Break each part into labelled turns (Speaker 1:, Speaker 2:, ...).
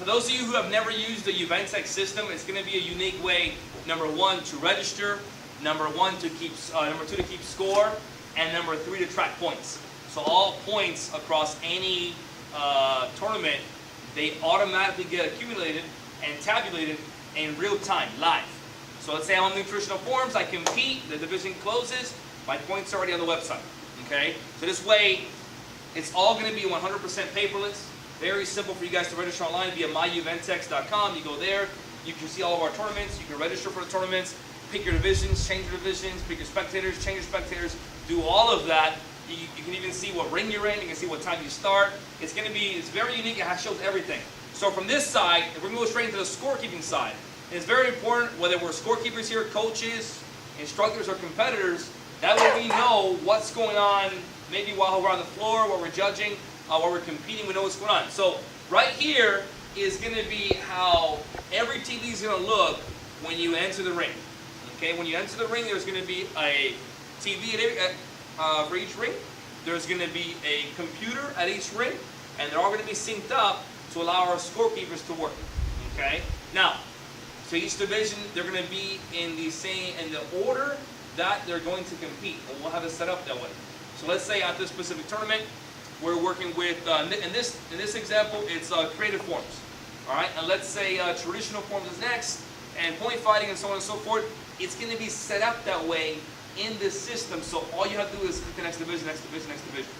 Speaker 1: For those of you who have never used the Uventex system, it's going to be a unique way, number one, to register, number two, to keep score, and number three, to track points. So all points across any tournament, they automatically get accumulated and tabulated in real time, live. So let's say I'm on nutritional forms, I compete, the division closes, my points are already on the website. Okay? So this way, it's all going to be 100% paperless. Very simple for you guys to register online via myuventex.com. You go there, you can see all of our tournaments, you can register for the tournaments, pick your divisions, change your divisions, pick your spectators, change your spectators, do all of that. You can even see what ring you're in, you can see what time you start. It's very unique, it shows everything. So from this side, if we're going to go straight into the scorekeeping side, it's very important, whether we're scorekeepers here, coaches, instructors, or competitors, that way we know what's going on, maybe while we're on the floor, while we're judging, while we're competing, we know what's going on. So right here is going to be how every TV is going to look when you enter the ring. Okay, when you enter the ring, there's going to be a TV for each ring. There's going to be a computer at each ring, and they're all going to be synced up to allow our scorekeepers to work. Okay, now, so each division, they're going to be in the order that they're going to compete, and we'll have it set up that way. So let's say at this specific tournament, we're working with, in this example, it's creative forms. All right, and let's say traditional forms is next, and point fighting and so on and so forth. It's going to be set up that way in this system, so all you have to do is click the next division, next division, next division.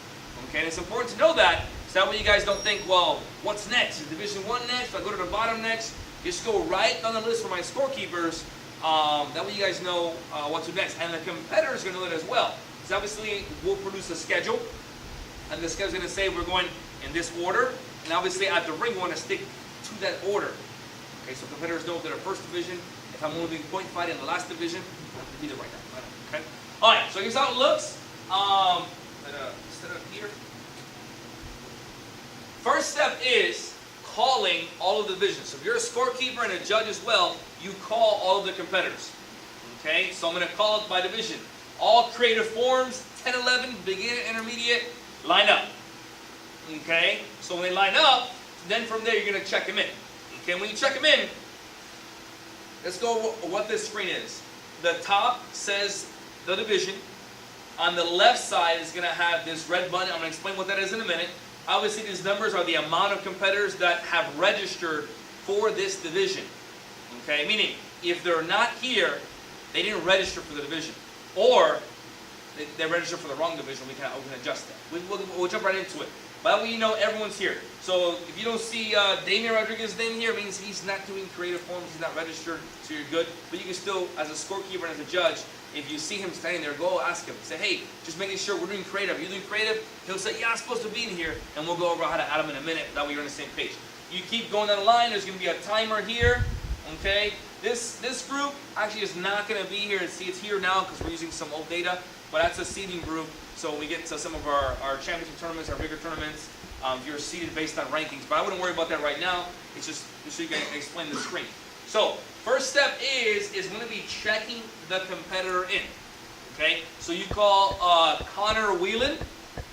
Speaker 1: Okay, and it's important to know that, so that way you guys don't think, well, what's next? Is Division 1 next? Do I go to the bottom next? Just go right down the list for my scorekeepers. That way you guys know what to next. And the competitors are going to know that as well. So obviously, we'll produce a schedule. And the schedule is going to say we're going in this order. And obviously, at the ring, we want to stick to that order. Okay, so competitors know that our first division, if I'm only doing point fighting in the last division, I have to be there right now. Okay? All right, so here's how it looks. Set it up here. First step is calling all of the divisions. So if you're a scorekeeper and a judge as well, you call all of the competitors. Okay, so I'm going to call it by division. All creative forms, 10, 11, beginner, intermediate, line up. Okay, so when they line up, then from there you're going to check them in. Okay, when you check them in, let's go what this screen is. The top says the division. On the left side is going to have this red button. I'm going to explain what that is in a minute. Obviously, these numbers are the amount of competitors that have registered for this division. Okay, meaning if they're not here, they didn't register for the division, or they registered for the wrong division. We can adjust that. We'll jump right into it. But that way you know everyone's here. So if you don't see Damian Rodriguez's name here, it means he's not doing creative forms, he's not registered, so you're good. But you can still, as a scorekeeper and as a judge, if you see him standing there, go ask him. Say, hey, just making sure we're doing creative. Are you doing creative? He'll say, yeah, I'm supposed to be in here. And we'll go over how to add him in a minute. That way you're on the same page. You keep going down the line. There's going to be a timer here. Okay? This group actually is not going to be here. See, it's here now because we're using some old data. But that's a seeding group. So when we get to some of our championship tournaments, our bigger tournaments, you're seeded based on rankings. But I wouldn't worry about that right now. It's just so you can explain the screen. So first step is going to be checking the competitor in. Okay? So you call Connor Whelan.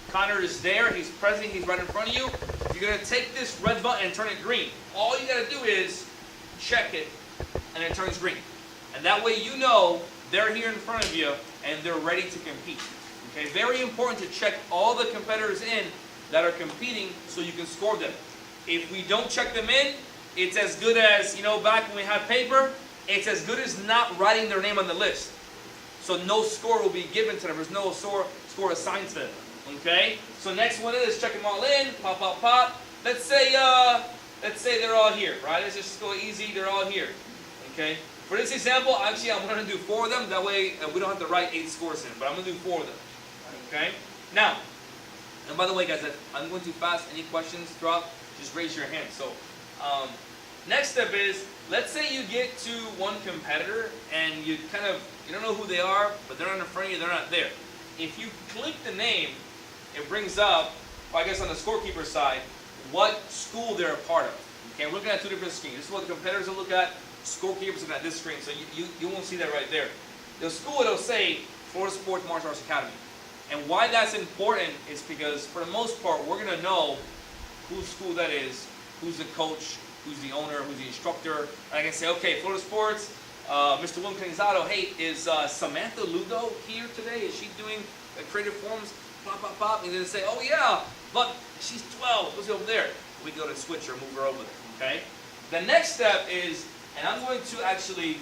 Speaker 1: Connor is there. He's present. He's right in front of you. You're going to take this red button and turn it green. All you got to do is check it, and it turns green. And that way you know they're here in front of you, and they're ready to compete. Okay? Very important to check all the competitors in that are competing so you can score them. If we don't check them in, it's as good as, back when we had paper, it's as good as not writing their name on the list. So no score will be given to them. There's no score assigned to them. Okay? So next one is check them all in. Pop, pop, pop. Let's say they're all here, right? Let's just go easy. They're all here. Okay? For this example, actually, I'm going to do 4 of them. That way, we don't have to write 8 scores in. But I'm going to do 4 of them. Okay? Now, and by the way, guys, if I'm going too fast. Any questions, drop, just raise your hand. So, next step is, let's say you get to one competitor and you don't know who they are, but they're not in front of you, they're not there. If you click the name, it brings up, I guess on the scorekeeper side, what school they're a part of. Okay, we're looking at 2 different screens. This is what the competitors will look at, scorekeepers look at this screen, so you won't see that right there. The school, it'll say Florida Sports Martial Arts Academy. And why that's important is because, for the most part, we're going to know whose school that is, who's the coach, who's the owner, who's the instructor, and I can say, okay, Florida Sports, Mr. William Canizado, hey, is Samantha Lugo here today? Is she doing creative forms? Pop, pop, pop. And then say, oh yeah, but she's 12. Let's go over there. We go to switch her, move her over there. Okay. The next step is, and I'm going to actually,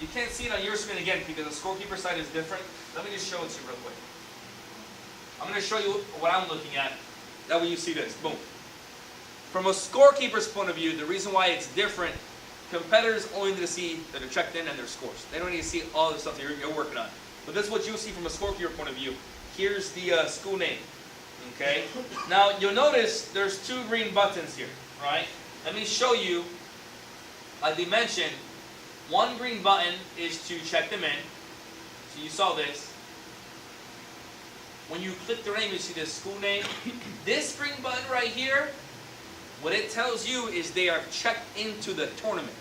Speaker 1: you can't see it on your screen again because the scorekeeper side is different. Let me just show it to you real quick. I'm going to show you what I'm looking at. That way you see this. Boom. From a scorekeeper's point of view, the reason why it's different, competitors only need to see that they're checked in and their scores. They don't need to see all the stuff that you're working on. But this is what you'll see from a scorekeeper point of view. Here's the school name. Okay. Now you'll notice there's two green buttons here. Right? Let me show you. Like we mentioned, one green button is to check them in. So you saw this. When you click their name, you see the school name. This green button right here, what it tells you is they are checked into the tournament.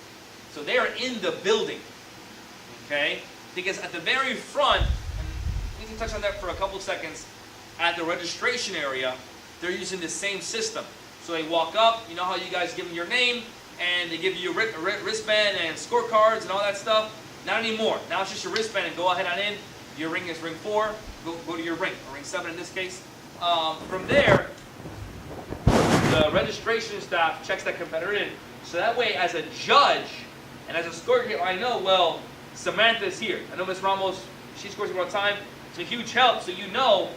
Speaker 1: So they are in the building. Okay? Because at the very front, and we can touch on that for a couple seconds, at the registration area, they're using the same system. So they walk up, you know how you guys give them your name, and they give you a wristband and scorecards and all that stuff. Not anymore. Now it's just your wristband and go ahead on in. Your ring is ring 4. Go to your ring, or ring 7 in this case. From there, the registration staff checks that competitor in. So that way, as a judge and as a scorekeeper, I know, well, Samantha's here. I know Miss Ramos, she scores all the time. It's a huge help, so you know,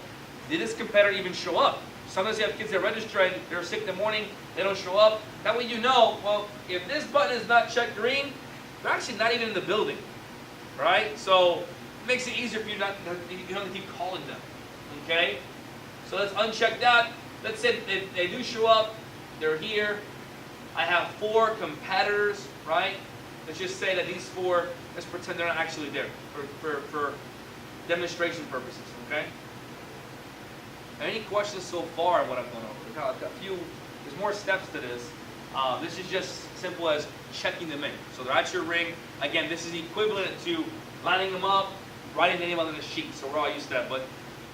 Speaker 1: did this competitor even show up? Sometimes you have kids that register and they're sick in the morning, they don't show up. That way you know, well, if this button is not checked green, they're actually not even in the building, right? So it makes it easier for you you don't have to keep calling them, okay? So let's uncheck that. Let's say they do show up, they're here. I have 4 competitors, right? Let's just say that these 4, let's pretend they're not actually there for demonstration purposes, okay? Any questions so far on what I've gone over? I've got a few, there's more steps to this. This is just simple as checking them in. So they're at your ring. Again, this is equivalent to lining them up, writing the name on the sheet. So we're all used to that, but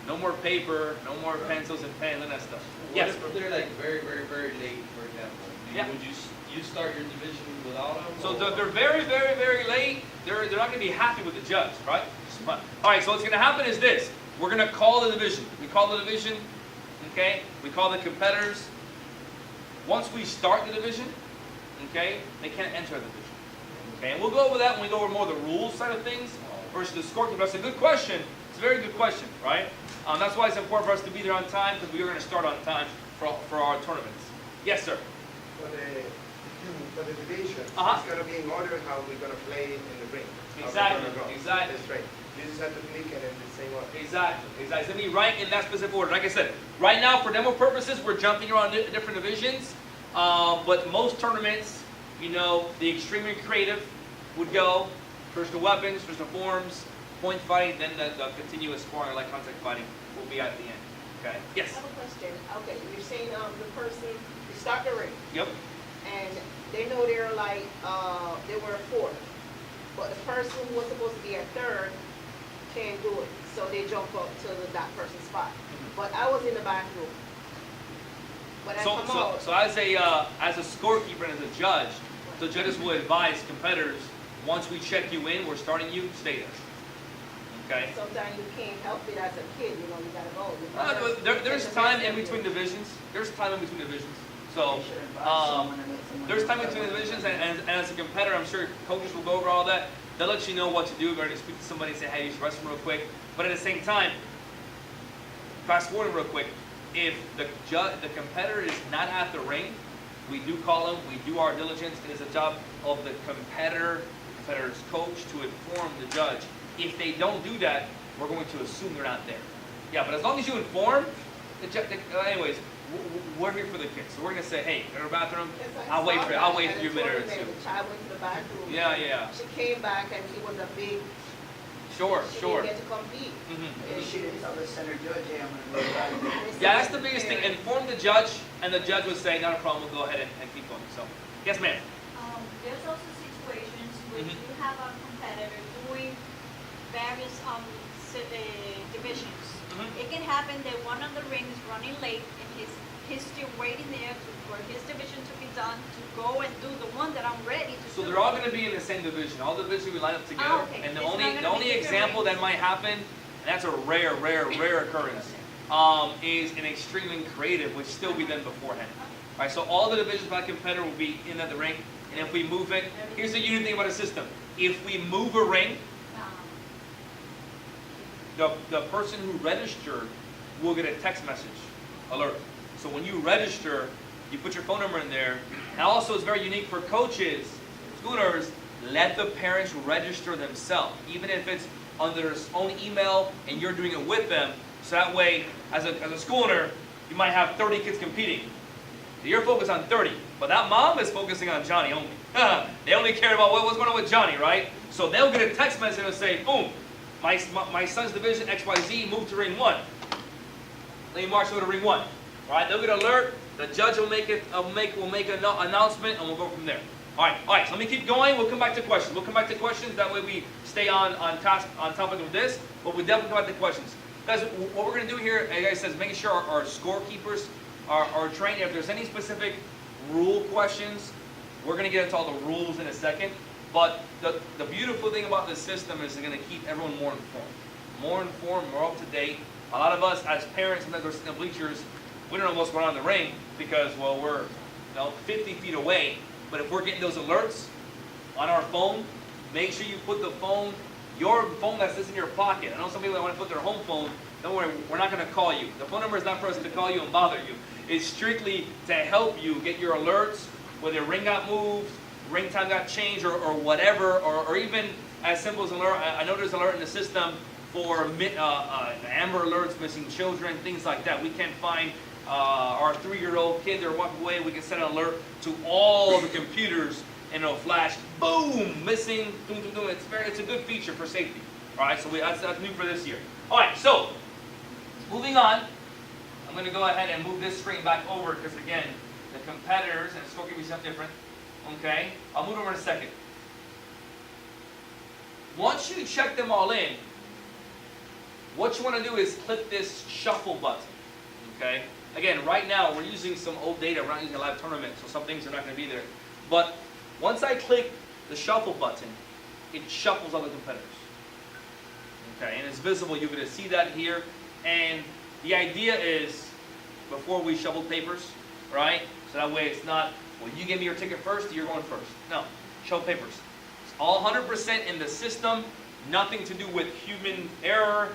Speaker 1: no more paper, no more pencils and pens and that stuff.
Speaker 2: What if they're like very, very, very late, for example?
Speaker 1: Yeah.
Speaker 2: Would you start your division without them?
Speaker 1: So they're very, very, very late. They're not going to be happy with the judge, right? All right, so what's going to happen is this. We're going to call the division. We call the division, okay? We call the competitors. Once we start the division, okay, they can't enter the division. Okay, and we'll go over that when we go over more of the rules side of things versus the scorekeeper. That's a good question. It's a very good question, right? That's why it's important for us to be there on time, because we are going to start on time for our tournaments. Yes, sir.
Speaker 3: For the division, it's going to be in order how we're going to play in the ring.
Speaker 1: Exactly. Exactly.
Speaker 3: That's right. You just have to click it in the same order.
Speaker 1: Exactly. Exactly. It's going to be right in that specific order. Like I said, right now for demo purposes, we're jumping around different divisions. But most tournaments, you know, the extremely creative would go personal weapons, personal forms, point fighting, then the continuous scoring, like contact fighting, will be at the end. Okay. Yes.
Speaker 4: I have a question. Okay, you're saying the person, you start the ring,
Speaker 1: Yep.
Speaker 4: and they know they're like, they were a 4th, but the person who was supposed to be a 3rd can't do it, so they jump up to that person's spot. But I was in the back room. But I come out.
Speaker 1: So as a scorekeeper and as a judge, the judges will advise competitors, once we check you in, we're starting you, stay there. Okay.
Speaker 4: Sometimes you can't help it as a kid, you know, you gotta go.
Speaker 1: There's time in between divisions. There's time in between divisions. So there's time in between divisions, and as a competitor, I'm sure coaches will go over all that. They'll let you know what to do. They're going to speak to somebody and say, hey, use the restroom real quick. But at the same time, fast forward real quick. If the competitor is not at the ring, we do call them. We do our diligence. It is a job of the competitor's coach to inform the judge. If they don't do that, we're going to assume they're not there. Yeah, but as long as you inform, anyways, we're here for the kids. So we're going to say, hey, go to the bathroom. I'll wait for you a minute or two.
Speaker 4: The child went to the bathroom.
Speaker 1: Yeah.
Speaker 4: She came back and she was a big.
Speaker 1: Sure.
Speaker 4: She didn't get to compete.
Speaker 5: And she didn't tell the center judge, hey, I'm going to go back.
Speaker 1: Yeah, that's the biggest thing. Inform the judge, and the judge would say, not a problem, we'll go ahead and keep going. So, yes, ma'am.
Speaker 6: There's also situations where you have a competitor doing various divisions. It can happen that one of the rings running late and his he's still waiting there for his division to be done, to go and do the one that I'm ready to
Speaker 1: So
Speaker 6: do.
Speaker 1: they're all going to be in the same division. All divisions we line up together.
Speaker 6: okay.
Speaker 1: And the
Speaker 6: It's
Speaker 1: only
Speaker 6: not gonna be different
Speaker 1: example that
Speaker 6: ranks.
Speaker 1: might happen, and that's a rare occurrence, is an extreme and creative, which still be done beforehand. All right, so all the divisions by competitor will be in at the ring, and if we move it, here's the unique thing about the system. If we move a ring, the person who registered will get a text message alert. So when you register, you put your phone number in there. And also it's very unique for coaches, schoolers, let the parents register themselves, even if it's under their own email and you're doing it with them. So that way, as a school owner, you might have 30 kids competing. You're focused on 30, but that mom is focusing on Johnny only. They only care about what's going on with Johnny, right? So they'll get a text message and say, boom, my son's division XYZ moved to ring 1. Let me march over to ring 1. All right, they'll get an alert. The judge will make an announcement, and we'll go from there. All right. So let me keep going. We'll come back to questions. That way we stay on task, on topic of this. But we definitely come back to questions. Guys, what we're going to do here, like I said, is making sure our scorekeepers are trained. If there's any specific rule questions, we're going to get into all the rules in a second. But the beautiful thing about this system is it's going to keep everyone more informed, more up to date. A lot of us as parents, sometimes we're sitting in the bleachers, we don't know what's going on in the ring because, well, we're 50 feet away. But if we're getting those alerts on our phone, make sure you put your phone that sits in your pocket. I know some people that want to put their home phone. Don't worry, we're not going to call you. The phone number is not for us to call you and bother you. It's strictly to help you get your alerts, whether your ring got moved, ring time got changed, or whatever, or even as simple as alert. I know there's an alert in the system for Amber Alerts, missing children, things like that. We can't find our 3-year-old kid, they're walking away, we can send an alert to all the computers and it'll flash, boom, missing, boom, boom, boom. It's a good feature for safety. All right, so that's new for this year. All right, so moving on, I'm going to go ahead and move this screen back over because again, the competitors and scorekeeping is something different. Okay, I'll move over in a second. Once you check them all in, what you want to do is click this shuffle button. Okay, again, right now we're using some old data. We're not using a live tournament, so some things are not going to be there. But once I click the shuffle button, it shuffles all the competitors. Okay, and it's visible. You're going to see that here. And the idea is, before we shuffle papers, right? So that way it's not, well, you give me your ticket first, you're going first. No, shuffle papers. It's all 100% in the system. Nothing to do with human error.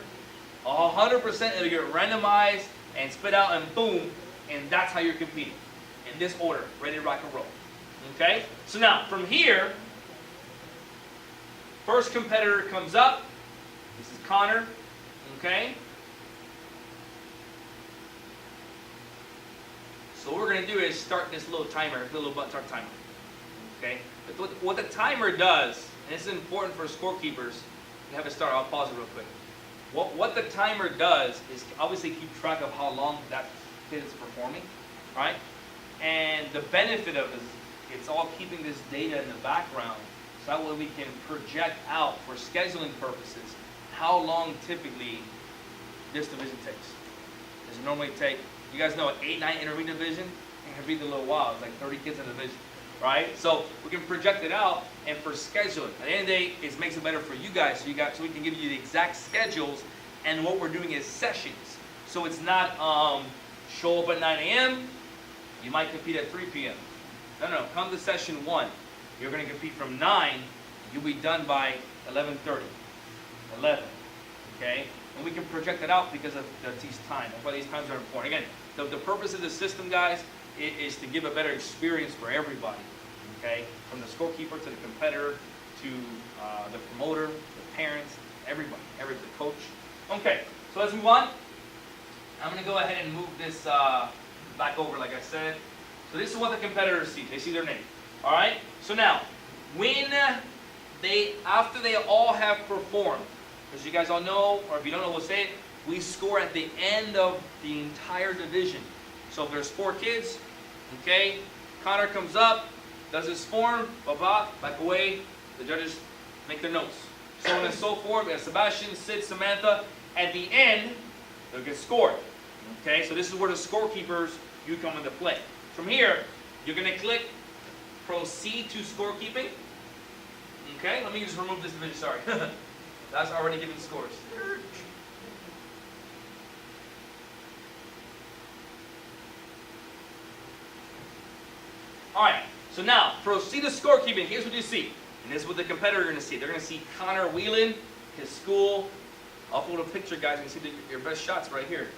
Speaker 1: 100% it'll get randomized and spit out and boom, and that's how you're competing. In this order, ready to rock and roll. Okay? So now, from here, first competitor comes up. This is Connor. Okay? So what we're going to do is start this little timer, the little button start timer. Okay? But what the timer does, and this is important for scorekeepers, you have to start, I'll pause it real quick. What the timer does is obviously keep track of how long that kid is performing, right? And the benefit of it is it's all keeping this data in the background so that way we can project out for scheduling purposes how long typically this division takes. Does it normally take, you guys know, an 8-9 intermediate division? It can be a little while, it's like 30 kids in a division. Right? So we can project it out, and for scheduling, at the end of the day, it makes it better for you guys. So we can give you the exact schedules, and what we're doing is sessions. So it's not show up at 9 a.m. You might compete at 3 p.m. No. Come to session 1. You're going to compete from 9. You'll be done by 11:30, 11. Okay? And we can project it out because of these times. That's why these times are important. Again, the purpose of the system, guys, is to give a better experience for everybody, okay? From the scorekeeper to the competitor to the promoter, the parents, everybody, the coach. Okay, so let's move on. I'm going to go ahead and move this back over, like I said. So this is what the competitors see. They see their name. All right? So now, after they all have performed, as you guys all know, or if you don't know, we'll say it, we score at the end of the entire division. So if there's 4 kids, okay, Connor comes up, does his form, back away, the judges make their notes. So on and so forth, we have Sebastian, Sid, Samantha. At the end, they'll get scored. Okay, so this is where the scorekeepers you come into play. From here, you're going to click Proceed to Scorekeeping. Okay, let me just remove this division, sorry. That's already given scores. Alright, so now, proceed to scorekeeping. Here's what you see. And this is what the competitor is going to see. They're going to see Connor Whelan, his school. I'll put a picture, guys, and see your best shots right here.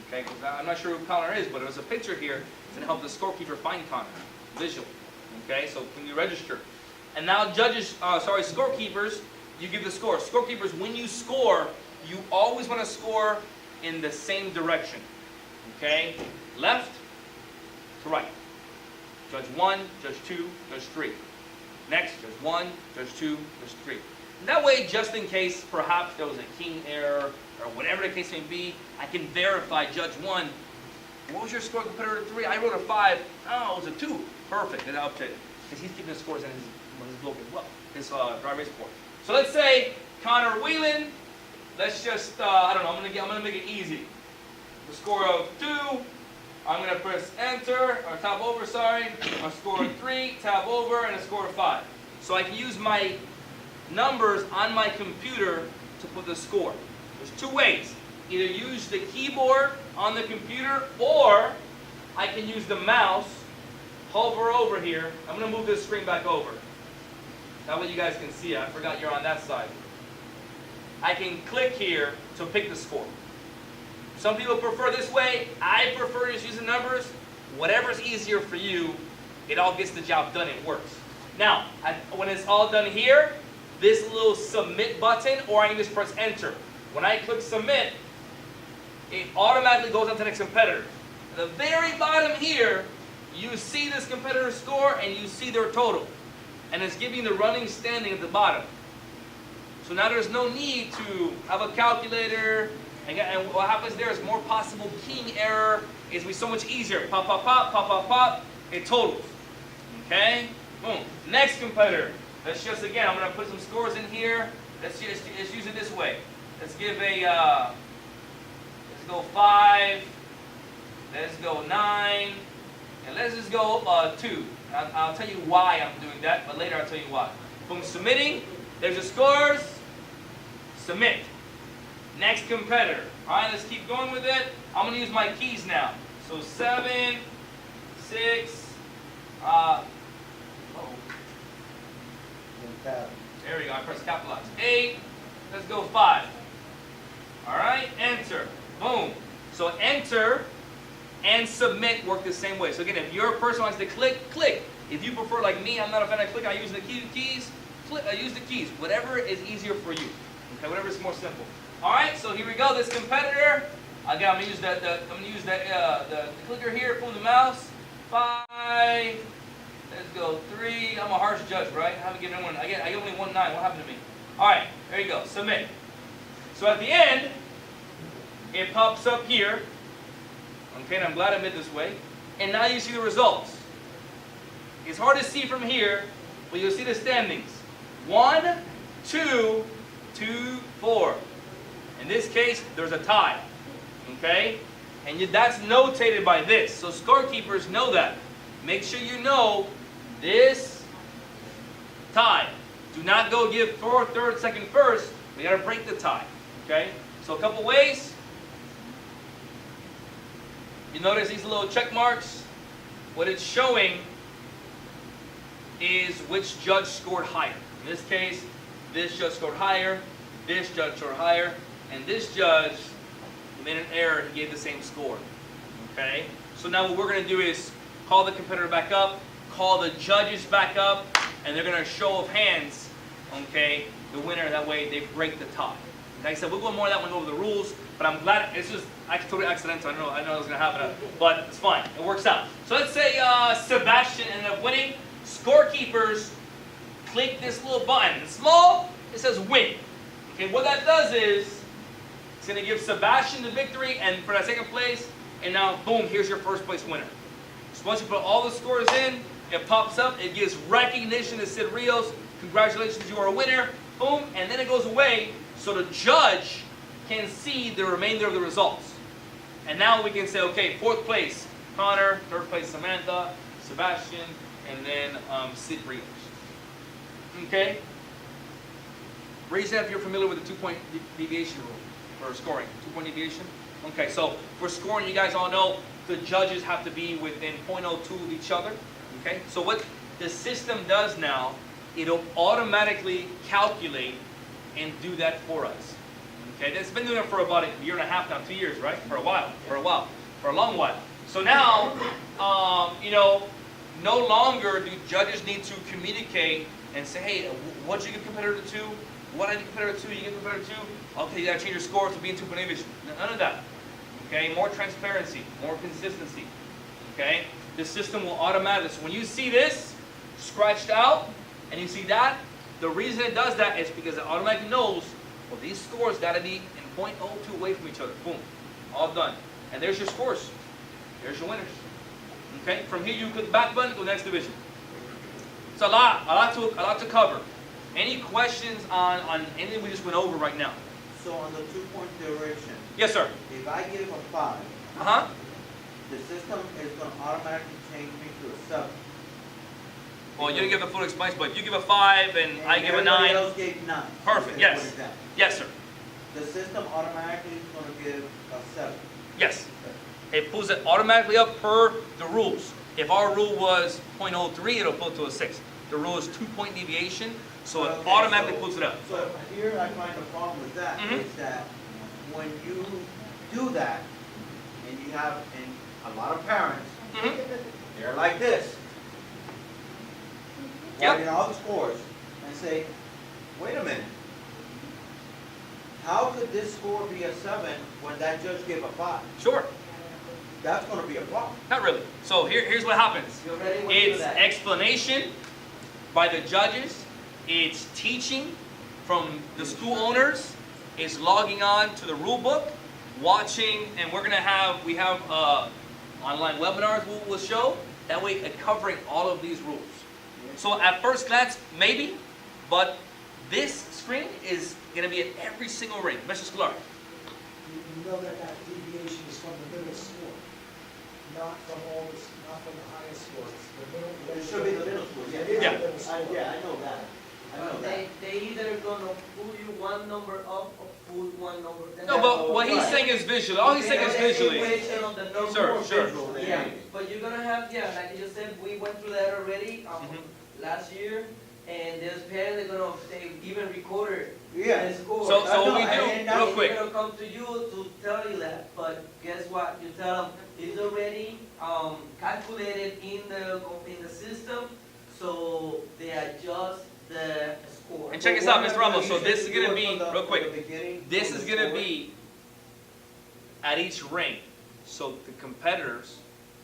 Speaker 1: Okay, because I'm not sure who Connor is, but there's a picture here. It's going to help the scorekeeper find Connor. Visual. Okay, so when you register. And now scorekeepers, you give the score. Scorekeepers, when you score, you always want to score in the same direction. Okay, left to right. Judge 1, Judge 2, Judge 3. Next, Judge 1, Judge 2, Judge 3. And that way, just in case perhaps there was a keying error or whatever the case may be, I can verify Judge 1. What was your score, competitor 3? I wrote a 5. Oh, it was a 2. Perfect. And I'll update it. Because he's keeping the scores in his book as well, his dry race report. So let's say Connor Whelan. Let's just, I don't know, I'm gonna make it easy. The score of 2. I'm going to press enter, or tab over, sorry. A score of 3, tab over, and a score of 5. So I can use my numbers on my computer to put the score. There's two ways. Either use the keyboard on the computer, or I can use the mouse, hover over here. I'm going to move this screen back over. That way you guys can see it. I forgot you're on that side. I can click here to pick the score. Some people prefer this way. I prefer just using numbers. Whatever's easier for you, it all gets the job done. It works. Now, when it's all done here, this little submit button, or I can just press enter. When I click submit, it automatically goes on to the next competitor. At the very bottom here, you see this competitor's score and you see their total. And it's giving the running standing at the bottom. So now there's no need to have a calculator. And what happens there is more possible keying error. It's be so much easier. Pop, pop, pop, pop, pop, pop. It totals. Okay? Boom. Next competitor. Let's just, again, I'm going to put some scores in here. Let's use it this way. Let's give a, let's go 5. Let's go 9. And let's just go 2. I'll tell you why I'm doing that, but later I'll tell you why. Boom, submitting. There's the scores. Submit. Next competitor. Alright, let's keep going with it. I'm going to use my keys now. So 7, 6, there we go, I press capitalize. 8, let's go 5. Alright, enter. Boom. So enter and submit work the same way. So again, if you're a person who likes to click, click. If you prefer, like me, I'm not a fan of click, I use the keys, click, I use the keys. Whatever is easier for you. Okay, whatever is more simple. Alright, so here we go, this competitor. Again, I'm gonna use the clicker here, pull the mouse. 5, let's go 3. I'm a harsh judge, right? I haven't given anyone, I get only 1 9. What happened to me? Alright, there you go, submit. So at the end, it pops up here. Okay, and I'm glad I made this way. And now you see the results. It's hard to see from here, but you'll see the standings. 1, 2, 2, 4. In this case, there's a tie. Okay? And that's notated by this. So scorekeepers know that. Make sure you know this tie. Do not go give 4th, 3rd, 2nd, 1st. We got to break the tie. Okay? So a couple ways. You notice these little check marks? What it's showing is which judge scored higher. In this case, this judge scored higher, this judge scored higher, and this judge made an error. He gave the same score. Okay? So now what we're going to do is call the competitor back up, call the judges back up, and they're going to show of hands, okay, the winner. That way they break the tie. Like I said, we'll go more of that when we go over the rules, but I'm glad it's just totally accidental. I know it was going to happen, but it's fine. It works out. So let's say Sebastian ended up winning. Scorekeepers click this little button. It's small, it says win. Okay, what that does is it's going to give Sebastian the victory and for that 2nd place, and now boom, here's your 1st place winner. So once you put all the scores in, it pops up, it gives recognition to Sid Rios. Congratulations, you are a winner. Boom, and then it goes away so the judge can see the remainder of the results. And now we can say, okay, 4th place, Connor, third place Samantha, Sebastian, and then Sid Rios. Okay? Raise your hand if you're familiar with the 2-point deviation rule for scoring. 2-point deviation? Okay, so for scoring, you guys all know the judges have to be within 0.02 of each other. Okay? So what the system does now, it'll automatically calculate and do that for us. Okay? It's been doing it for about a year and a half now, 2 years, right? For a long while. So now, no longer do judges need to communicate and say, hey, what'd you give competitor 2? What did I give competitor 2? You give competitor 2? Okay, you gotta change your score to be in 2-point division. None of that. Okay, more transparency, more consistency. Okay, the system will automatically. So when you see this scratched out and you see that, the reason it does that is because it automatically knows, well, these scores gotta be in 0.02 away from each other. Boom, all done. And there's your scores. There's your winners. Okay, from here you click the back button to the next division. It's a lot to cover. Any questions on anything we just went over right now?
Speaker 7: So on the 2-point duration,
Speaker 1: Yes, sir.
Speaker 7: if I give a 5, the system is going to automatically change me to a 7.
Speaker 1: Well, you didn't give the full explanation, but if you give a 5 and I give a
Speaker 7: everybody
Speaker 1: 9.
Speaker 7: else gave 9.
Speaker 1: Perfect,
Speaker 7: Okay,
Speaker 1: yes.
Speaker 7: put it down.
Speaker 1: Yes, sir.
Speaker 7: The system automatically is going to give a 7.
Speaker 1: Yes. It pulls it automatically up per the rules. If our rule was 0.03, it'll pull it to a 6. The rule is 2-point deviation, so it
Speaker 7: Okay,
Speaker 1: automatically
Speaker 7: so-
Speaker 1: pulls it up.
Speaker 7: So here I find the problem with that is that when you do that, and you have a lot of parents, they're like this.
Speaker 1: Yep.
Speaker 7: Writing all the scores and say, wait a minute. How could this score be a 7 when that judge gave a 5?
Speaker 1: Sure.
Speaker 7: That's going to be a problem.
Speaker 1: Not really. So here's what happens.
Speaker 5: You already went through
Speaker 1: It's
Speaker 5: that.
Speaker 1: explanation by the judges. It's teaching from the school owners. It's logging on to the rule book, watching, and we have online webinars we'll show. That way, covering all of these rules. So at first glance, maybe, but this screen is going to be at every single ring. Mr. Sklar.
Speaker 8: You know that deviation is from the middle score, not from not from the highest scores. The middle.
Speaker 7: It should be the middle school, yeah.
Speaker 8: It is the
Speaker 1: Yeah.
Speaker 8: middle score.
Speaker 7: I know that. I know that.
Speaker 5: They either gonna pull you one number up or pull one number down.
Speaker 1: No, but what he's
Speaker 7: Right.
Speaker 1: saying is visually. All he's saying is visually.
Speaker 5: Equation of the number.
Speaker 1: Sure, sure.
Speaker 7: Visual,
Speaker 5: Yeah, but you're gonna have, like you said, we went through that already, last year, and there's parents that they even recorded
Speaker 7: Yeah.
Speaker 5: the score.
Speaker 1: So what we
Speaker 7: I know,
Speaker 1: do,
Speaker 7: and
Speaker 1: real quick.
Speaker 5: They're gonna come to you to tell you that, but guess what? You tell them it's already calculated in the system, so they adjust the score.
Speaker 1: And check this out, Mr. Ramos. So this is going to be, real quick, this is going to be at each ring. So the competitors,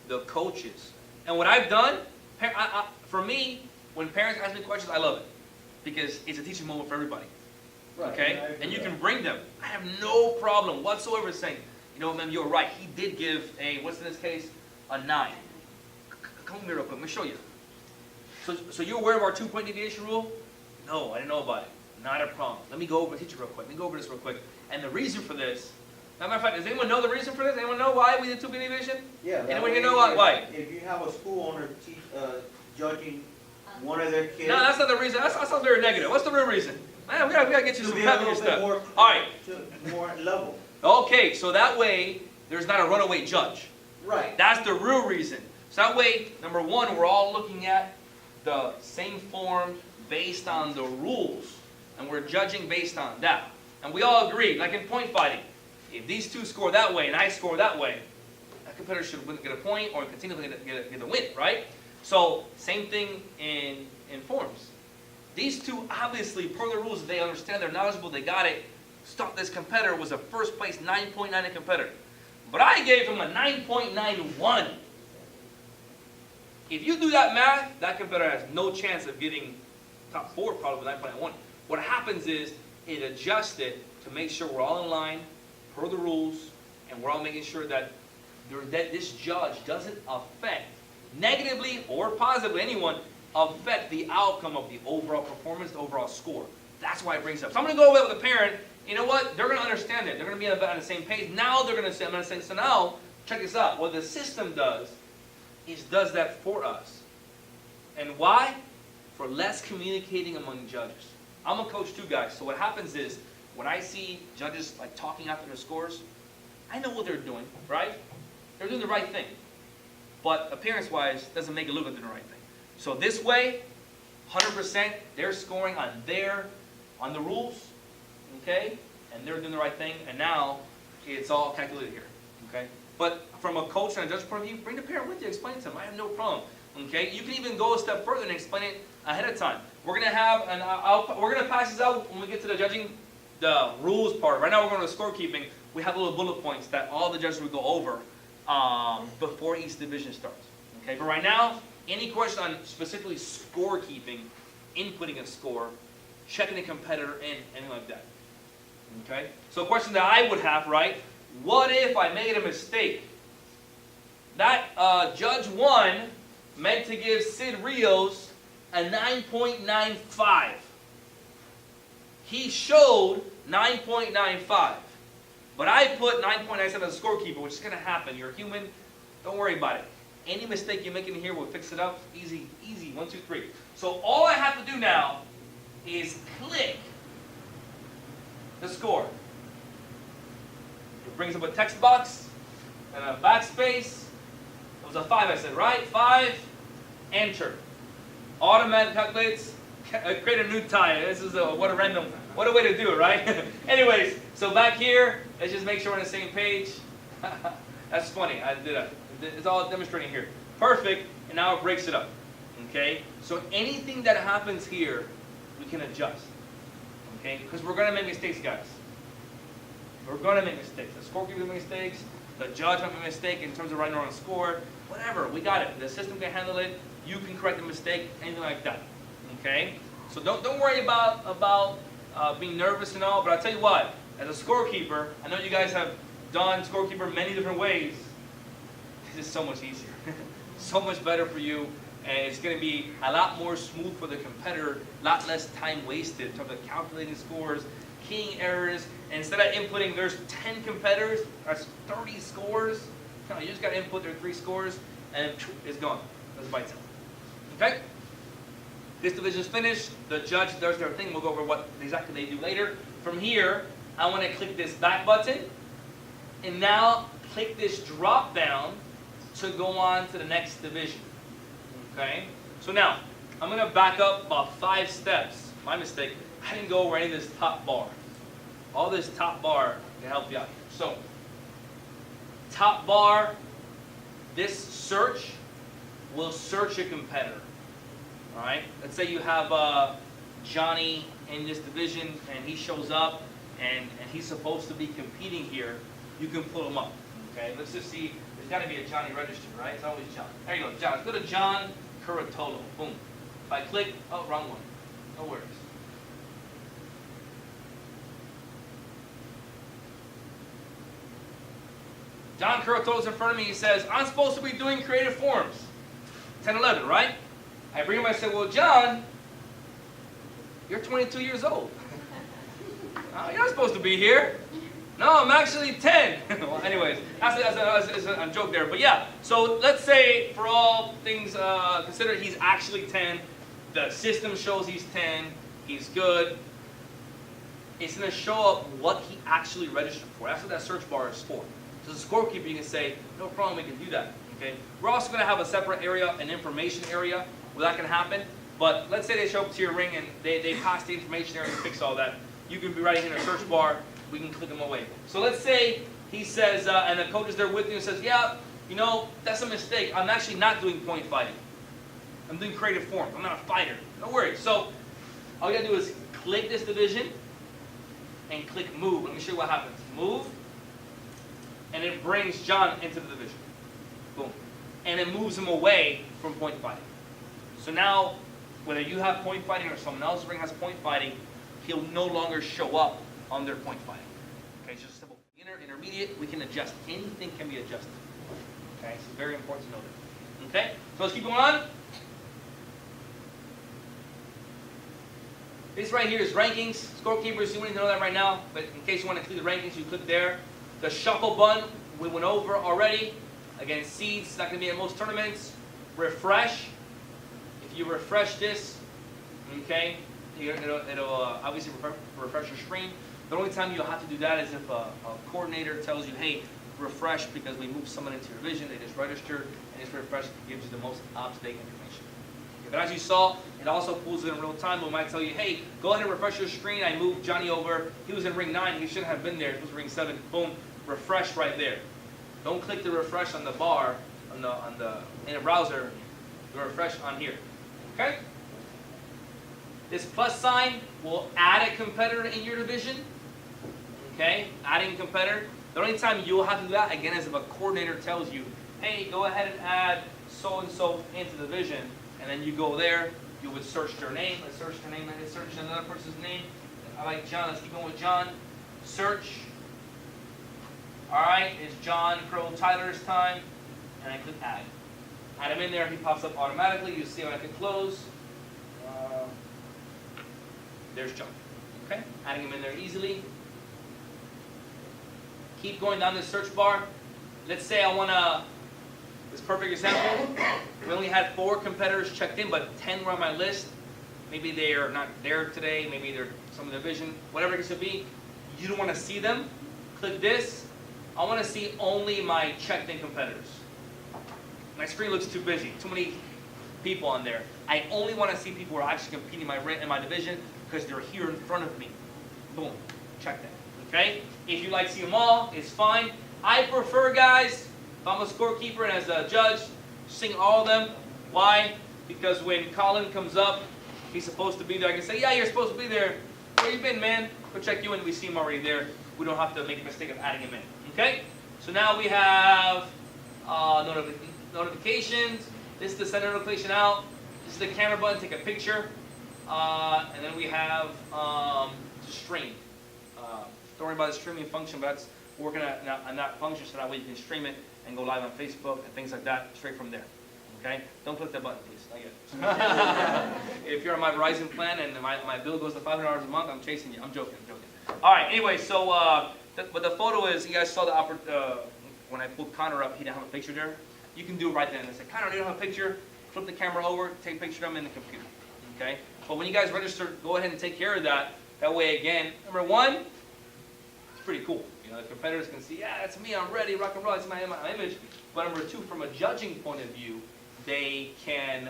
Speaker 1: the coaches. And what I've done, for me, when parents ask me questions, I love it. Because it's a teaching moment for everybody. Okay? And you can bring them. I have no problem whatsoever saying, you know what, man, you're right. He did give what's in this case? A 9. Come with me real quick. Let me show you. So you're aware of our 2-point deviation rule? No, I didn't know about it. Not a problem. Let me go over and teach you real quick. Let me go over this real quick. And the reason for this, as a matter of fact, does anyone know the reason for this? Anyone know why we did 2-point deviation?
Speaker 7: Yeah.
Speaker 1: Anyone here know why?
Speaker 7: If you have a school owner judging one of their kids.
Speaker 1: No, that's not the reason. That sounds very negative. What's the real reason? Man, we gotta get you
Speaker 7: to
Speaker 1: some
Speaker 7: be a
Speaker 1: pep in your
Speaker 7: little bit
Speaker 1: stuff.
Speaker 7: more,
Speaker 1: All right.
Speaker 7: more level.
Speaker 1: Okay, so that way, there's not a runaway judge.
Speaker 7: Right.
Speaker 1: That's the real reason. So that way, number one, we're all looking at the same form based on the rules. And we're judging based on that. And we all agree, like in point fighting, if these two score that way and I score that way, that competitor should get a point or continue to get a win, right? So, same thing in forms. These two, obviously, per the rules, they understand, they're knowledgeable, they got it. Stop, this competitor was a first place 9.9 competitor. But I gave him a 9.91. If you do that math, that competitor has no chance of getting top 4 probably with 9.91. What happens is it adjusts it to make sure we're all in line per the rules, and we're all making sure that this judge doesn't affect, negatively or positively, anyone, affect the outcome of the overall performance, the overall score. That's why it brings it up. So I'm going to go away with a parent. You know what? They're going to understand it. They're going to be on the same page. Now they're going to say, I'm going to say, so now check this out. What the system does is does that for us. And why? For less communicating among judges. I'm a coach too, guys. So what happens is, when I see judges like talking after their scores, I know what they're doing, right? They're doing the right thing. But appearance-wise, doesn't make it look like they're doing the right thing. So this way, 100%, they're scoring on the rules, okay? And they're doing the right thing, and now it's all calculated here, okay? But from a coach and a judge point of view, bring the parent with you, explain it to them. I have no problem, okay? You can even go a step further and explain it ahead of time. We're gonna have, we're gonna pass this out when we get to the judging, the rules part. Right now we're going to scorekeeping. We have little bullet points that all the judges will go over before each division starts. Okay, but right now, any question on specifically scorekeeping, inputting a score, checking the competitor in, anything like that. Okay, so a question that I would have, right? What if I made a mistake? That Judge 1 meant to give Sid Rios a 9.95. He showed 9.95. But I put 9.97 as a scorekeeper, which is going to happen. You're human. Don't worry about it. Any mistake you make in here, we'll fix it up. Easy, easy. 1, 2, 3. So all I have to do now is click the score. It brings up a text box and a backspace. It was a 5, I said, right? 5. Enter. Automatic calculates. Create a new tie. This is what a way to do it, right? Anyways, so back here, let's just make sure we're on the same page. That's funny. I did that. It's all demonstrating here. Perfect. And now it breaks it up. Okay? So anything that happens here, we can adjust. Okay? Because we're going to make mistakes, guys. We're going to make mistakes. The scorekeeper will make mistakes. The judge might make a mistake in terms of writing the wrong score. Whatever. We got it. The system can handle it. You can correct the mistake. Anything like that. Okay? So don't worry about being nervous and all, but I'll tell you what, as a scorekeeper, I know you guys have done scorekeeper many different ways. This is so much easier. So much better for you, and it's going to be a lot more smooth for the competitor, a lot less time wasted in terms of calculating scores, keying errors, and instead of inputting, there's 10 competitors, that's 30 scores. You just got to input their 3 scores, and it's gone. That's by itself. Okay? This division is finished. The judge does their thing. We'll go over what exactly they do later. From here, I want to click this back button, and now click this drop down to go on to the next division. Okay? So now, I'm going to back up about 5 steps. My mistake. I didn't go over any of this top bar. All this top bar to help you out here. So, top bar, this search will search a competitor. Alright, let's say you have Johnny in this division and he shows up and he's supposed to be competing here. You can pull him up. Okay, let's just see. There's got to be a Johnny registered, right? It's always John. There you go, John. Let's go to John Curatolo. Boom. If I click, oh, wrong one. No worries. John Curatolo's in front of me. He says, I'm supposed to be doing creative forms. 10-11, right? I bring him, I say, well, John, you're 22 years old. You're not supposed to be here. No, I'm actually 10. Well, anyways, that's a joke there. But yeah, so let's say for all things considered, he's actually 10. The system shows he's 10. He's good. It's going to show up what he actually registered for. That's what that search bar is for. So as a scorekeeper, you can say, no problem, we can do that. Okay. We're also going to have a separate area, an information area, where that can happen. But let's say they show up to your ring and they pass the information area and fix all that. You can be right here in a search bar. We can click them away. So let's say he says, and the coach is there with you and says, yeah, you know, that's a mistake. I'm actually not doing point fighting. I'm doing creative form. I'm not a fighter. No worries. So all you got to do is click this division and click move. Let me show you what happens. Move, and it brings John into the division. Boom. And it moves him away from point fighting. So now, whether you have point fighting or someone else's ring has point fighting, he'll no longer show up on their point fighting. Okay, it's just simple. Intermediate, we can adjust. Anything can be adjusted. Okay, so very important to know that. Okay, so let's keep going on. This right here is rankings. Scorekeepers, you wouldn't know that right now, but in case you want to click the rankings, you click there. The shuffle button we went over already. Again, seeds, it's not going to be in most tournaments. Refresh. If you refresh this, okay, it'll obviously refresh your screen. The only time you'll have to do that is if a coordinator tells you, hey, refresh because we moved someone into your division, they just registered, and this refresh gives you the most up-to-date information. But as you saw, it also pulls it in real time. We might tell you, hey, go ahead and refresh your screen. I moved Johnny over. He was in ring 9. He shouldn't have been there. He was ring 7. Boom, refresh right there. Don't click the refresh on the bar in a browser. The refresh on here. Okay? This plus sign will add a competitor in your division. Okay? Adding a competitor. The only time you'll have to do that, again, is if a coordinator tells you, hey, go ahead and add so-and-so into the division. And then you go there, you would search their name. Let's search their name. Let's search another person's name. I like John. Let's keep going with John. Search. All right, it's John Crow Tyler's time. And I click add. Add him in there. He pops up automatically. You see when I can close. There's John. Okay? Adding him in there easily. Keep going down this search bar. Let's say I want to, this perfect example, we only had 4 competitors checked in, but 10 were on my list. Maybe they are not there today, maybe they're some of the division, whatever it could be. You don't want to see them. Click this. I want to see only my checked in competitors. My screen looks too busy, too many people on there. I only want to see people who are actually competing in my division because they're here in front of me. Boom, check that. Okay? If you like to see them all, it's fine. I prefer, guys, if I'm a scorekeeper and as a judge, seeing all of them. Why? Because when Colin comes up, he's supposed to be there. I can say, yeah, you're supposed to be there. Where you been, man? Go check you in. We see him already there. We don't have to make a mistake of adding him in. Okay? So now we have notifications. This is the send notification out. This is the camera button. Take a picture. And then we have to stream. Don't worry about the streaming function, but that's working on that function so that way you can stream it and go live on Facebook and things like that straight from there. Okay? Don't click that button, please. Not yet. If you're on my Verizon plan and my bill goes to $500 a month, I'm chasing you. I'm joking. All right. Anyway, so but the photo is, you guys saw when I pulled Connor up, he didn't have a picture there. You can do it right then. I said, Connor, you don't have a picture. Flip the camera over, take a picture of them in the computer. Okay? But when you guys register, go ahead and take care of that. That way, again, number 1, it's pretty cool. You know, the competitors can see, yeah, that's me. I'm ready. Rock and roll. It's my image. But number 2, from a judging point of view, they can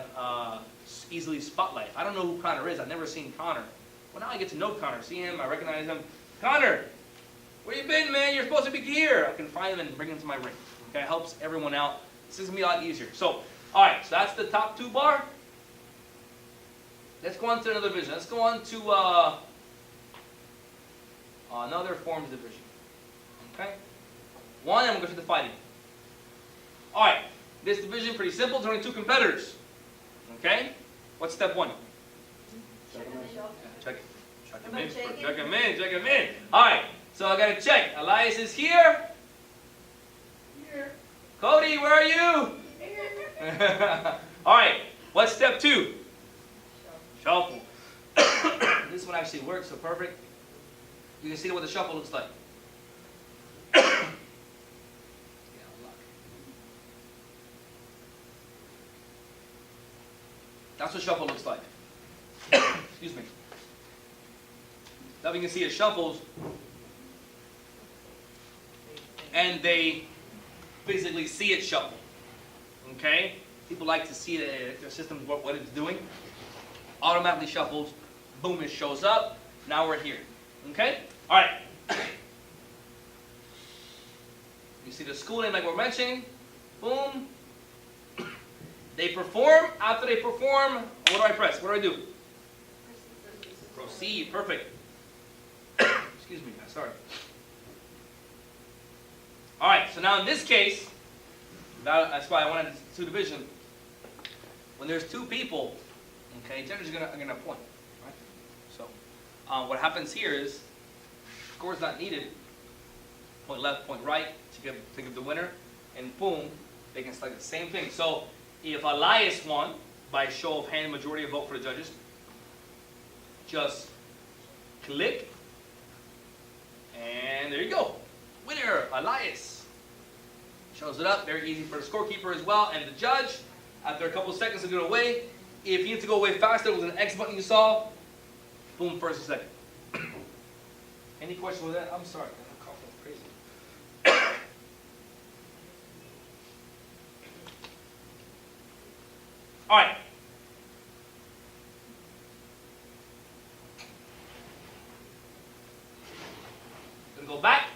Speaker 1: easily spotlight. I don't know who Connor is. I've never seen Connor. Well, now I get to know Connor. See him. I recognize him. Connor, where you been, man? You're supposed to be here. I can find him and bring him to my ring. Okay, it helps everyone out. This is going to be a lot easier. So, all right. So that's the top 2 bar. Let's go on to another division. Let's go on to another forms division. Okay? 1, and we'll go to the fighting. All right. This division, pretty simple. There's only 2 competitors. Okay? What's step 1? Check it. Check him in. All right. So I got to check. Elias is here. Here. Cody, where are you? Here. All right. What's step 2? Shuffle. This one actually works, so perfect. You can see what the shuffle looks like. That's what shuffle looks like. Excuse me. Now you can see it shuffles, and they basically see it shuffle. Okay? People like to see the system, what it's doing. Automatically shuffles. Boom, it shows up. Now we're here. Okay? All right. You see the school name like we're mentioning. Boom. They perform. After they perform, what do I press? What do I do? Proceed. Perfect. Excuse me, guys. Sorry. All right. So now in this case, that's why I wanted 2 division. When there's 2 people, okay, judges are gonna point. Right? So what happens here is score's not needed. Point left, point right to give the winner, and boom, they can select the same thing. So if Elias won by show of hand, majority of vote for the judges, just click, and there you go. Winner, Elias. Shows it up, very easy for the scorekeeper as well, and the judge. After a couple of seconds to get away, if you need to go away faster with an X button you saw, boom, first and second. Any question with that? I'm sorry, I'm coughing crazy. All right. Gonna go back.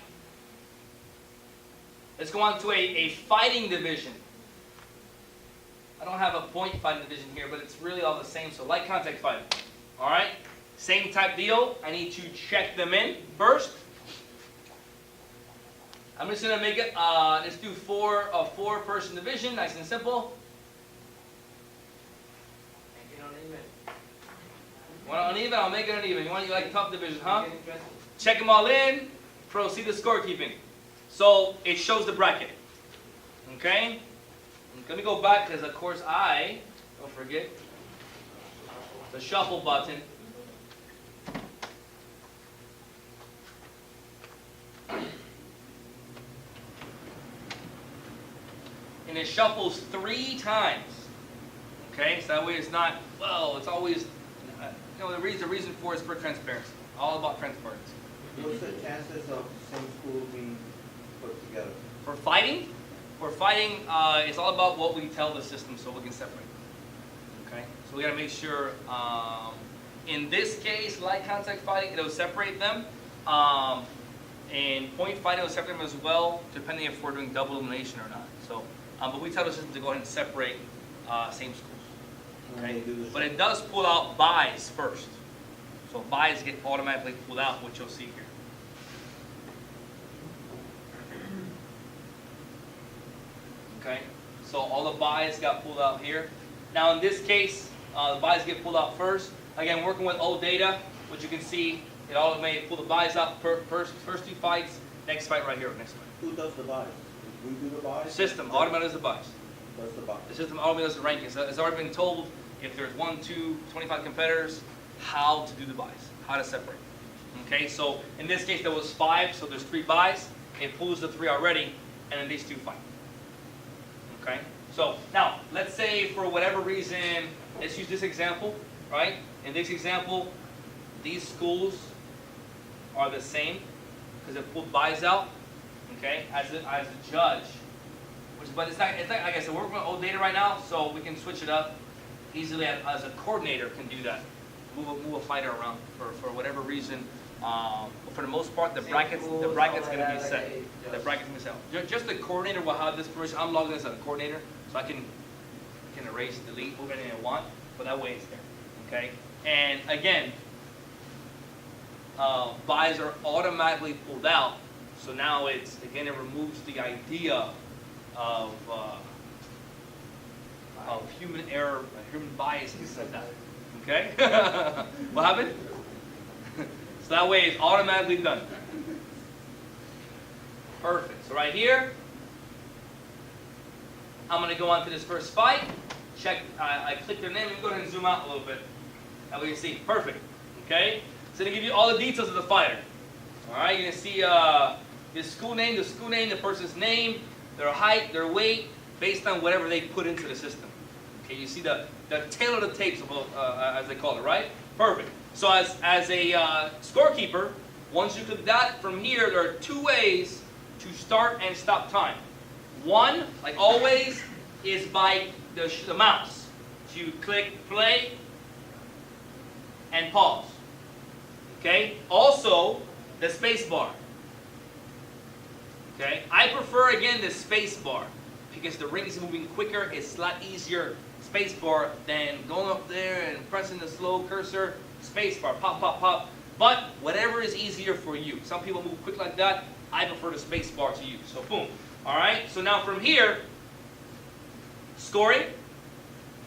Speaker 1: Let's go on to a fighting division. I don't have a point fighting division here, but it's really all the same. So light contact fighting. All right. Same type deal. I need to check them in first. I'm just gonna make it. Let's do a four-person division, nice and simple.
Speaker 5: Make it uneven.
Speaker 1: Want it uneven? I'll make it uneven. You like tough division, huh? Check them all in. Proceed to scorekeeping. So it shows the bracket. Okay. Let me go back because, of course, don't forget the shuffle button. And it shuffles 3 times. Okay, so that way it's not, well, it's always, the reason for it is for transparency. All about transparency.
Speaker 7: What's the chances of some school being put together?
Speaker 1: For fighting, it's all about what we tell the system so we can separate. Okay, so we gotta make sure, in this case, light contact fighting, it'll separate them. And point fighting will separate them as well, depending if we're doing double elimination or not. So, but we tell the system to go ahead and separate same schools. Okay, but it does pull out buys first. So buys get automatically pulled out, which you'll see here. Okay, so all the buys got pulled out here. Now in this case, the buys get pulled out first. Again, working with old data, which you can see, it automatically pull the buys out first 2 fights. Next fight right here, next fight.
Speaker 7: Who does the buys? We do the buys?
Speaker 1: System automatically does the buys.
Speaker 7: Does the buys?
Speaker 1: The system automatically does the rankings. It's already been told if there's 1, 2, 25 competitors, how to do the buys, how to separate. Okay, so in this case there was 5, so there's 3 buys. It pulls the 3 already, and then these 2 fight. Okay, so now let's say for whatever reason, let's use this example, right? In this example, these schools are the same because it pulled buys out. Okay, as a judge, but it's not like I said, we're working with old data right now, so we can switch it up easily. As a coordinator, can do that. Move a fighter around for whatever reason. But for the most part, the bracket's gonna be set. The bracket's gonna be set. Just the coordinator will have this permission. I'm logged in as a coordinator, so I can erase, delete, move anything I want. But that way it's there. Okay. And again, buys are automatically pulled out. So now it removes the idea of human error, human bias, and stuff like that. Okay? What happened? So that way it's automatically done. Perfect. So right here, I'm going to go on to this first fight. Check, I click their name. Let me go ahead and zoom out a little bit. That way you see. Perfect. Okay? So they give you all the details of the fighter. All right? You're going to see the school name, the person's name, their height, their weight, based on whatever they put into the system. Okay, you see the tail of the tape, as they call it, right? Perfect. So as a scorekeeper, once you click that, from here, there are 2 ways to start and stop time. One, like always, is by the mouse. So you click play and pause. Okay? Also, the space bar. Okay? I prefer, again, the space bar because the ring is moving quicker. It's a lot easier space bar than going up there and pressing the slow cursor. Space bar, pop, pop, pop. But whatever is easier for you. Some people move quick like that. I prefer the space bar to use. So boom. All right? So now from here, scoring.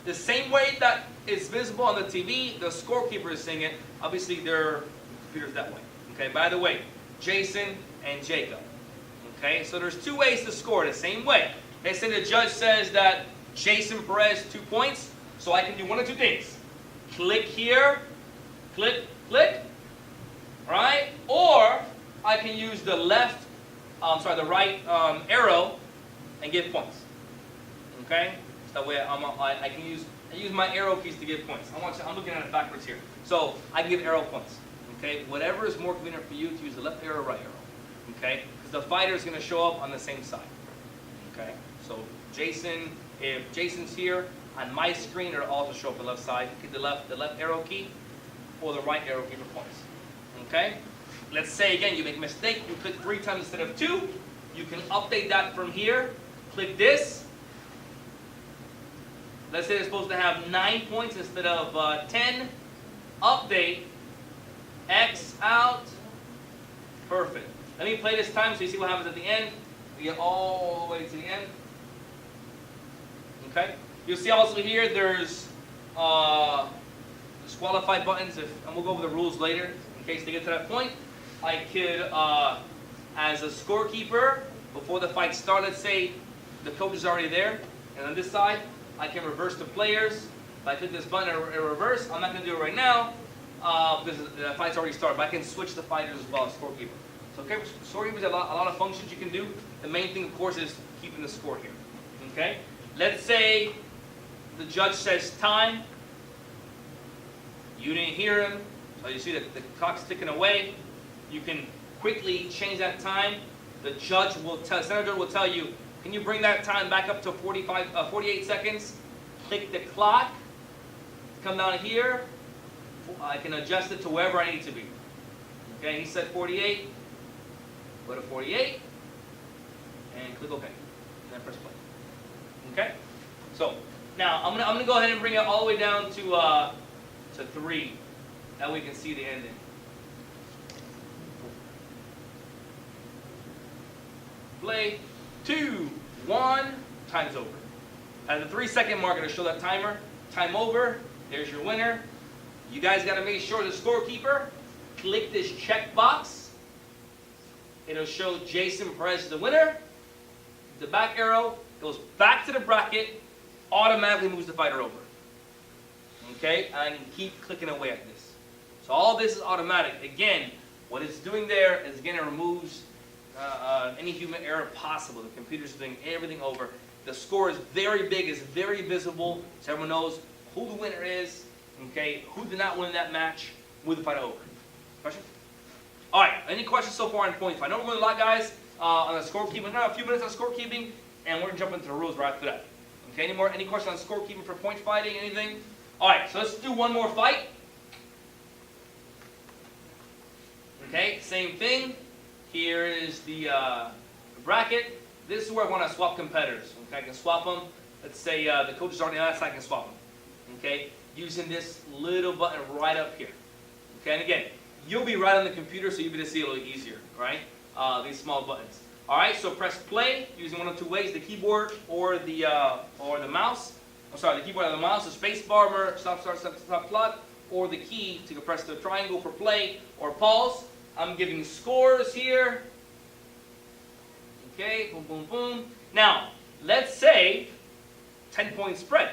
Speaker 1: The same way that is visible on the TV, the scorekeeper is seeing it. Obviously, their computer's that way. Okay? By the way, Jason and Jacob. Okay, so there's 2 ways to score the same way. Let's say the judge says that Jason Perez 2 points, so I can do 1 of 2 things. Click here, click, right? Or I can use the right arrow and get points. Okay? So that way I can use my arrow keys to get points. I'm looking at it backwards here. So I can give arrow points. Okay? Whatever is more convenient for you to use the left arrow or right arrow. Okay? Because the fighter is going to show up on the same side. Okay? So Jason, if Jason's here, on my screen it'll also show up the left side. Get the left arrow key or the right arrow key for points. Okay? Let's say again you make a mistake, you click 3 times instead of 2. You can update that from here. Click this. Let's say they're supposed to have 9 points instead of 10. Update. X out. Perfect. Let me play this time so you see what happens at the end. We get all the way to the end. Okay? You'll see also here there's disqualified buttons, and we'll go over the rules later in case they get to that point. I could, as a scorekeeper, before the fight starts, let's say the coach is already there, and on this side, I can reverse the players. If I click this button and reverse, I'm not going to do it right now because the fight's already started, but I can switch the fighters as well as scorekeeper. So okay, scorekeepers have a lot of functions you can do. The main thing, of course, is keeping the score here. Okay? Let's say the judge says time. You didn't hear him, so you see that the clock's ticking away. You can quickly change that time. The judge will tell, center judge will tell you, can you bring that time back up to 48 seconds? Click the clock. Come down here. I can adjust it to wherever I need to be. Okay, he said 48. Go to 48 and click OK. And then press play. Okay. So now I'm gonna go ahead and bring it all the way down to 3. That way we can see the ending. Play. 2, 1. Time's over. At the 3-second mark, it'll show that timer. Time over. There's your winner. You guys got to make sure the scorekeeper click this check box. It'll show Jason Perez as the winner. The back arrow goes back to the bracket, automatically moves the fighter over. Okay, and you keep clicking away at this. So all this is automatic. Again, what it's doing there is again it removes any human error possible. The computer's doing everything over. The score is very big, it's very visible, so everyone knows who the winner is. Okay, who did not win that match, move the fighter over. Questions? All right, any questions so far on points? I know we're going a lot, guys, on the scorekeeping. We're going to have a few minutes on scorekeeping, and we're going to jump into the rules right after that. Okay, any questions on scorekeeping for point fighting, anything? All right, so let's do one more fight. Okay, same thing. Here is the bracket. This is where I want to swap competitors. Okay, I can swap them. Let's say the coach is already on that side, I can swap them. Okay, using this little button right up here. Okay, and again, you'll be right on the computer, so you'll be able to see it a little easier, right? These small buttons. All right, so press play using one of 2 ways: the keyboard or the mouse. I'm sorry, the keyboard or the mouse, the space bar, stop, start, stop, plot, or the key to press the triangle for play or pause. I'm giving scores here. Okay, boom, boom, boom. Now, let's say 10-point spread.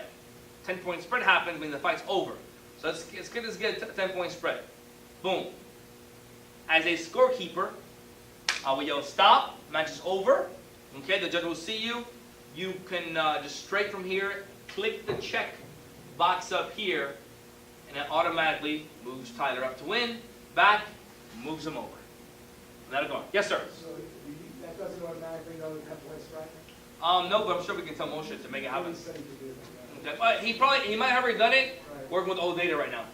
Speaker 1: 10-point spread happens when the fight's over. So let's get a 10-point spread. Boom. As a scorekeeper, I will yell stop, match is over. Okay, the judge will see you. You can just straight from here, click the check box up here, and it automatically moves Tyler up to win. Back, moves him over. Let it go. Yes, sir.
Speaker 8: So that doesn't automatically know the 10-point strike?
Speaker 1: No, but I'm sure we can tell Moshe to make it happen.
Speaker 8: He said he could do that,
Speaker 1: Okay. But he might have already done it,
Speaker 8: Right.
Speaker 1: working with old data right now.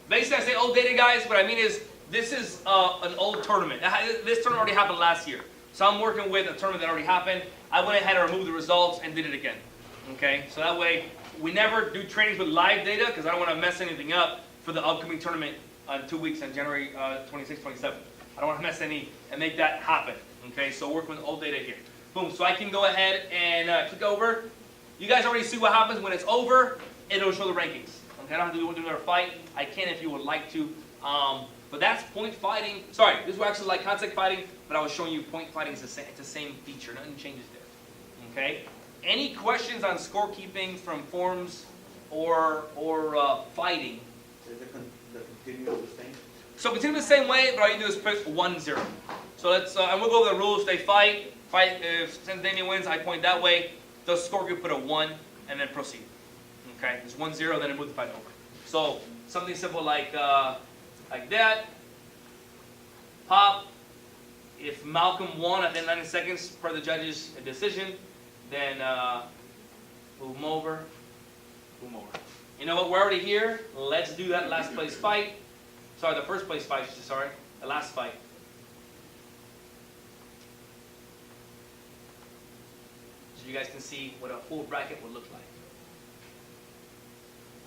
Speaker 1: Basically, I say old data, guys. What I mean is, this is an old tournament. This tournament already happened last year. So I'm working with a tournament that already happened. I went ahead and removed the results and did it again. Okay, so that way we never do trainings with live data because I don't want to mess anything up for the upcoming tournament in 2 weeks on January 26th, 27th. I don't want to mess any and make that happen. Okay, so working with old data here. Boom. So I can go ahead and click over. You guys already see what happens when it's over. It'll show the rankings. Okay, I don't have to do another fight. I can if you would like to. But that's point fighting. Sorry, this was actually like contact fighting, but I was showing you point fighting is it's the same feature. Nothing changes there. Okay. Any questions on scorekeeping from forms or fighting?
Speaker 7: Is the continuum the same?
Speaker 1: So continue the same way, but all you do is put 1-0. So let's, and we'll go over the rules. They fight. If San Damian wins, I point that way. The scorekeeper put a 1 and then proceed. Okay, it's 1-0, then it moves the fight over. So something simple like that. Pop. If Malcolm won at the 90 seconds per the judge's decision, then move him over. Move him over. You know what? We're already here. Let's do that last place fight. Sorry, the first place fight. Sorry, the last fight. So you guys can see what a full bracket would look like.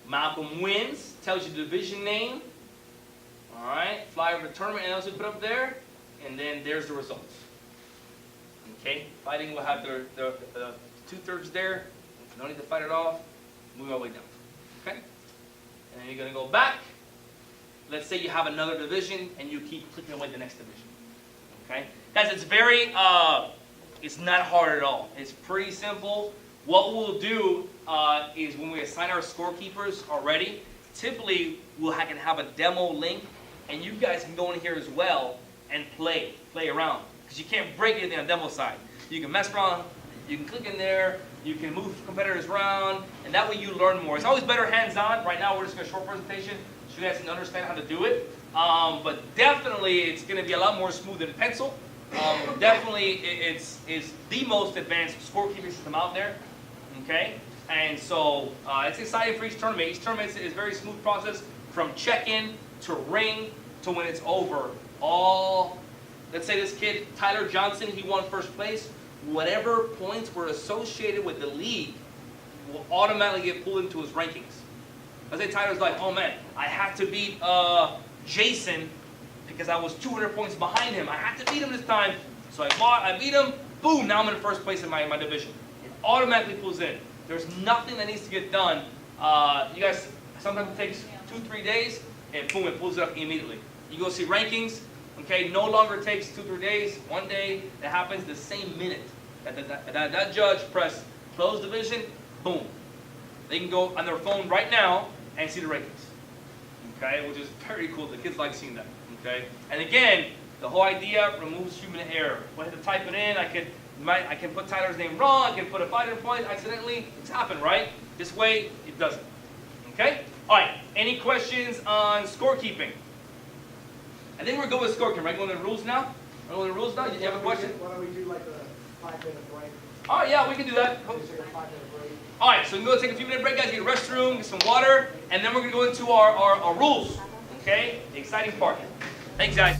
Speaker 1: Malcolm wins. Tells you the division name. All right. Flyer of the tournament and also put up there. And then there's the results. Okay. Fighting will have the 2/3 there. No need to fight it off. Move our way down. Okay. And then you're gonna go back. Let's say you have another division and you keep clicking away the next division. Okay? Guys, it's very, it's not hard at all. It's pretty simple. What we'll do is when we assign our scorekeepers already, typically we'll can have a demo link and you guys can go in here as well and play around. Because you can't break anything on the demo side. You can mess around, you can click in there, you can move competitors around, and that way you learn more. It's always better hands-on. Right now we're just going to short presentation so you guys can understand how to do it. But definitely it's going to be a lot more smooth than pencil. Definitely it's the most advanced scorekeeping system out there. Okay? And so it's exciting for each tournament. Each tournament is a very smooth process from check-in to ring to when it's over. Let's say this kid, Tyler Johnson, he won first place. Whatever points were associated with the league will automatically get pulled into his rankings. Let's say Tyler's like, oh man, I have to beat Jason because I was 200 points behind him. I have to beat him this time. So I beat him, boom, now I'm in first place in my division. It automatically pulls in. There's nothing that needs to get done. You guys, sometimes it takes 2-3 days, and boom, it pulls it up immediately. You go see rankings. Okay, no longer takes 2-3 days. 1 day, it happens the same minute. That judge press close division, boom. They can go on their phone right now and see the rankings. Okay, which is very cool. The kids like seeing that. Okay, and again, the whole idea removes human error. When I have to type it in, I can put Tyler's name wrong. I can put a fighter point accidentally. It's happened, right? This way, it doesn't. Okay. All right. Any questions on scorekeeping? I think we're good with scorekeeping, right? Going to the rules now? You have a question?
Speaker 8: Why don't we do like a 5-minute break?
Speaker 1: Oh, yeah, we can do that.
Speaker 8: Just take a 5-minute break.
Speaker 1: All right, so we can go take a few minute break, guys. Get a restroom, get some water, and then we're going to go into our rules. Okay? The exciting part. Thanks, guys.